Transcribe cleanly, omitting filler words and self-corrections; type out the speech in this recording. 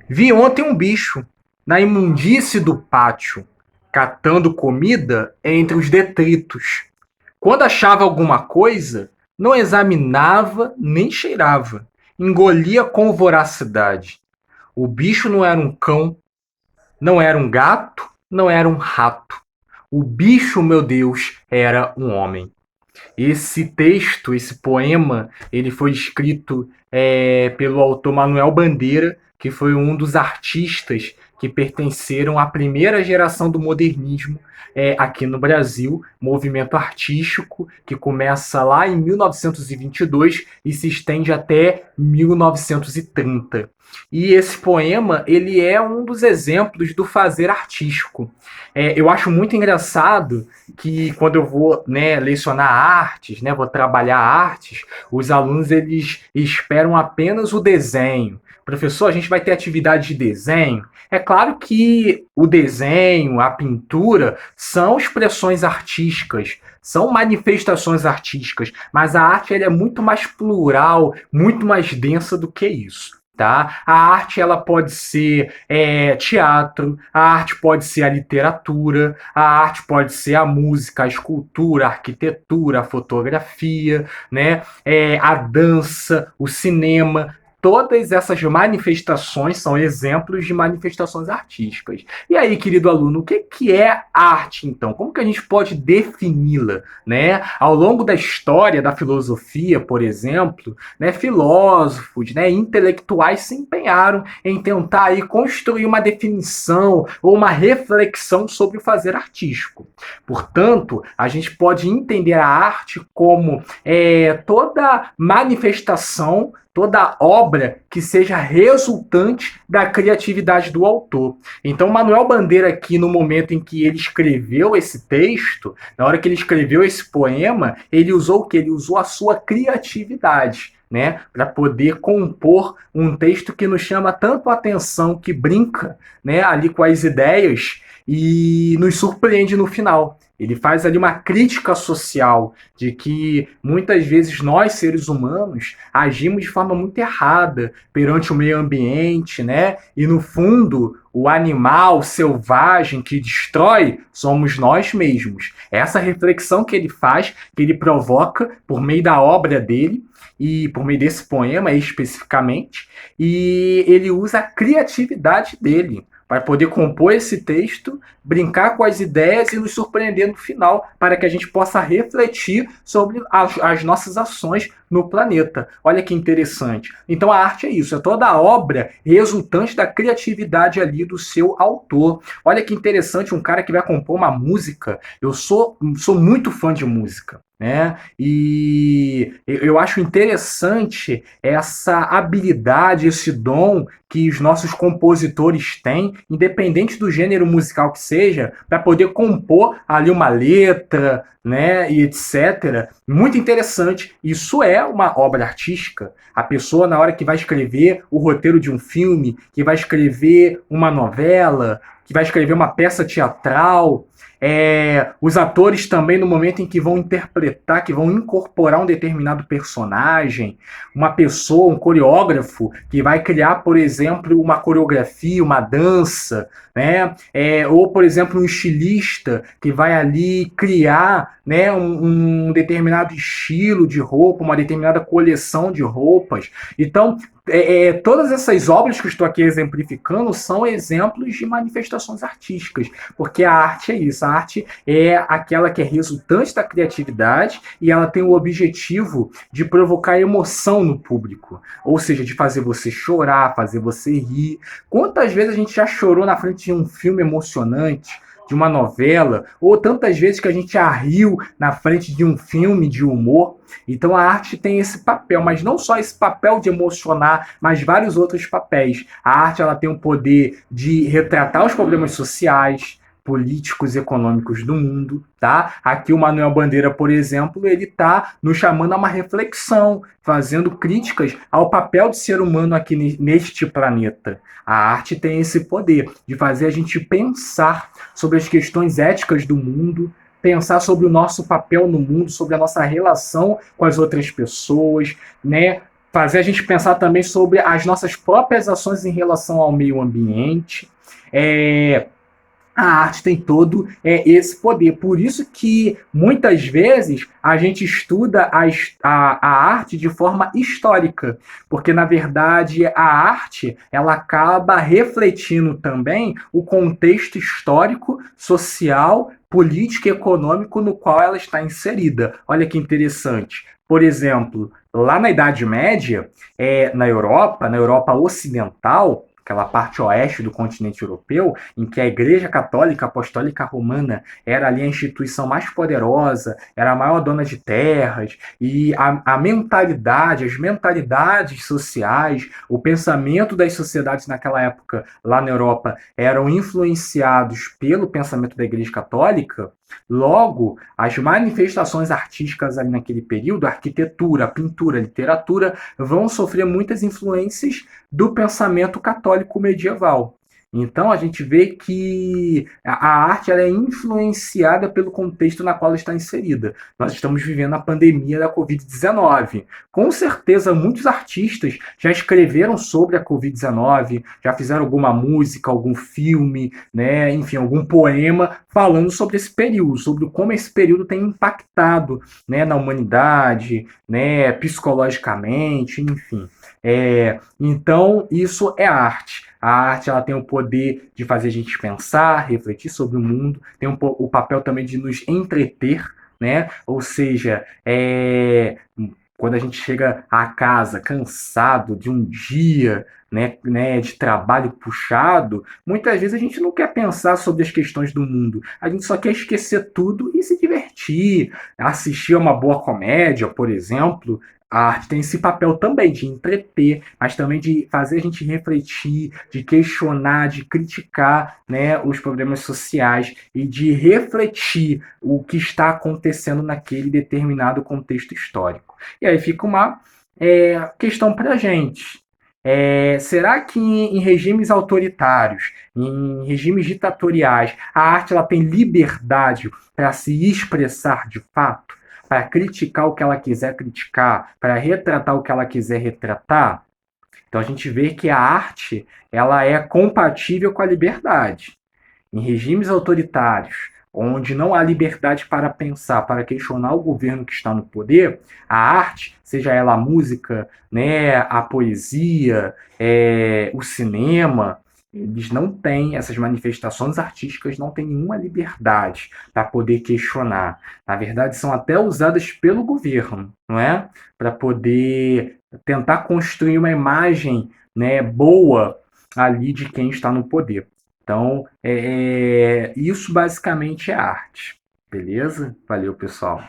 Vi ontem um bicho na imundície do pátio, catando comida entre os detritos. Quando achava alguma coisa, não examinava nem cheirava. Engolia com voracidade. O bicho não era um cão, não era um gato, não era um rato. O bicho, meu Deus, era um homem. Esse texto, esse poema, ele foi escrito pelo autor Manuel Bandeira, que foi um dos artistas que pertenceram à primeira geração do modernismo aqui no Brasil, movimento artístico que começa lá em 1922 e se estende até 1930. E esse poema ele é um dos exemplos do fazer artístico. Eu acho muito engraçado que quando eu vou, né, lecionar artes, né, vou trabalhar artes, os alunos eles esperam apenas o desenho. Professor, a gente vai ter atividade de desenho. É claro que o desenho, a pintura, são expressões artísticas, são manifestações artísticas, mas a arte ela é muito mais plural, muito mais densa do que isso. Tá? A arte ela pode ser teatro, a arte pode ser a literatura, a arte pode ser a música, a escultura, a arquitetura, a fotografia, né? A dança, o cinema. Todas essas manifestações são exemplos de manifestações artísticas. E aí, querido aluno, o que é arte, então? Como que a gente pode defini-la? Né? Ao longo da história da filosofia, por exemplo, né, filósofos, né, intelectuais se empenharam em tentar aí construir uma definição ou uma reflexão sobre o fazer artístico. Portanto, a gente pode entender a arte como toda manifestação, toda obra que seja resultante da criatividade do autor. Então, Manuel Bandeira aqui, no momento em que ele escreveu esse texto, na hora que ele escreveu esse poema, ele usou o que? Ele usou a sua criatividade. Né, para poder compor um texto que nos chama tanto a atenção, que brinca, né, ali com as ideias e nos surpreende no final. Ele faz ali uma crítica social de que muitas vezes nós, seres humanos, agimos de forma muito errada perante o meio ambiente, né? E no fundo, o animal selvagem que destrói somos nós mesmos. Essa reflexão que ele faz, que ele provoca por meio da obra dele, e por meio desse poema especificamente, e ele usa a criatividade dele para poder compor esse texto, brincar com as ideias e nos surpreender no final, para que a gente possa refletir sobre as nossas ações no planeta. Olha que interessante. Então a arte é isso, é toda a obra resultante da criatividade ali do seu autor. Olha que interessante, um cara que vai compor uma música. Eu sou muito fã de música. Né? E eu acho interessante essa habilidade, esse dom que os nossos compositores têm, independente do gênero musical que seja, para poder compor ali uma letra, né, e etc. Muito interessante. Isso é uma obra artística. A pessoa, na hora que vai escrever o roteiro de um filme, que vai escrever uma novela, que vai escrever uma peça teatral, os atores também, no momento em que vão interpretar, que vão incorporar um determinado personagem, uma pessoa, um coreógrafo, que vai criar, por exemplo, uma coreografia, uma dança, né? Ou, por exemplo, um estilista que vai ali criar, né, um determinado estilo de roupa, uma determinada coleção de roupas. Então, todas essas obras que eu estou aqui exemplificando são exemplos de manifestações artísticas, porque a arte é isso, a arte é aquela que é resultante da criatividade e ela tem o objetivo de provocar emoção no público, ou seja, de fazer você chorar, fazer você rir. Quantas vezes a gente já chorou na frente de um filme emocionante, de uma novela, ou tantas vezes que a gente já riu na frente de um filme de humor. Então a arte tem esse papel, mas não só esse papel de emocionar, mas vários outros papéis. A arte ela tem o poder de retratar os problemas sociais, políticos e econômicos do mundo, tá? Aqui o Manuel Bandeira, por exemplo, ele está nos chamando a uma reflexão, fazendo críticas ao papel do ser humano aqui neste planeta. A arte tem esse poder de fazer a gente pensar sobre as questões éticas do mundo, pensar sobre o nosso papel no mundo, sobre a nossa relação com as outras pessoas, né? fazer a gente pensar também sobre as nossas próprias ações em relação ao meio ambiente. É, a arte tem todo esse poder. Por isso que muitas vezes a gente estuda a arte de forma histórica, porque na verdade a arte ela acaba refletindo também o contexto histórico, social, político e econômico no qual ela está inserida. Olha que interessante. Por exemplo, lá na Idade Média, na Europa Ocidental, aquela parte oeste do continente europeu, em que a Igreja Católica Apostólica Romana era ali a instituição mais poderosa, era a maior dona de terras, e a mentalidade, as mentalidades sociais, o pensamento das sociedades naquela época lá na Europa eram influenciados pelo pensamento da Igreja Católica. Logo, as manifestações artísticas ali naquele período, a arquitetura, a pintura, a literatura, vão sofrer muitas influências do pensamento católico medieval. Então a gente vê que a arte ela é influenciada pelo contexto na qual ela está inserida. Nós estamos vivendo a pandemia da Covid-19. Com certeza, muitos artistas já escreveram sobre a Covid-19, já fizeram alguma música, algum filme, né, enfim, algum poema falando sobre esse período, sobre como esse período tem impactado, né, na humanidade, né, psicologicamente, enfim. Então, isso é arte. A arte ela tem o poder de fazer a gente pensar, refletir sobre o mundo, tem o papel também de nos entreter, né? Ou seja, quando a gente chega à casa cansado de um dia, de trabalho puxado, muitas vezes a gente não quer pensar sobre as questões do mundo. A gente só quer esquecer tudo e se divertir, assistir a uma boa comédia, por exemplo. A arte tem esse papel também de entreter, mas também de fazer a gente refletir, de questionar, de criticar, né, os problemas sociais e de refletir o que está acontecendo naquele determinado contexto histórico. E aí fica uma questão para a gente. Será que em regimes autoritários, em regimes ditatoriais, a arte ela tem liberdade para se expressar de fato? Para criticar o que ela quiser criticar, para retratar o que ela quiser retratar? Então a gente vê que a arte ela é compatível com a liberdade. Em regimes autoritários, onde não há liberdade para pensar, para questionar o governo que está no poder, a arte, seja ela a música, né, a poesia, o cinema, eles não têm, essas manifestações artísticas não têm nenhuma liberdade para poder questionar. Na verdade, são até usadas pelo governo, não é? Para poder tentar construir uma imagem, né, boa ali de quem está no poder. Então, isso basicamente é arte. Beleza? Valeu, pessoal.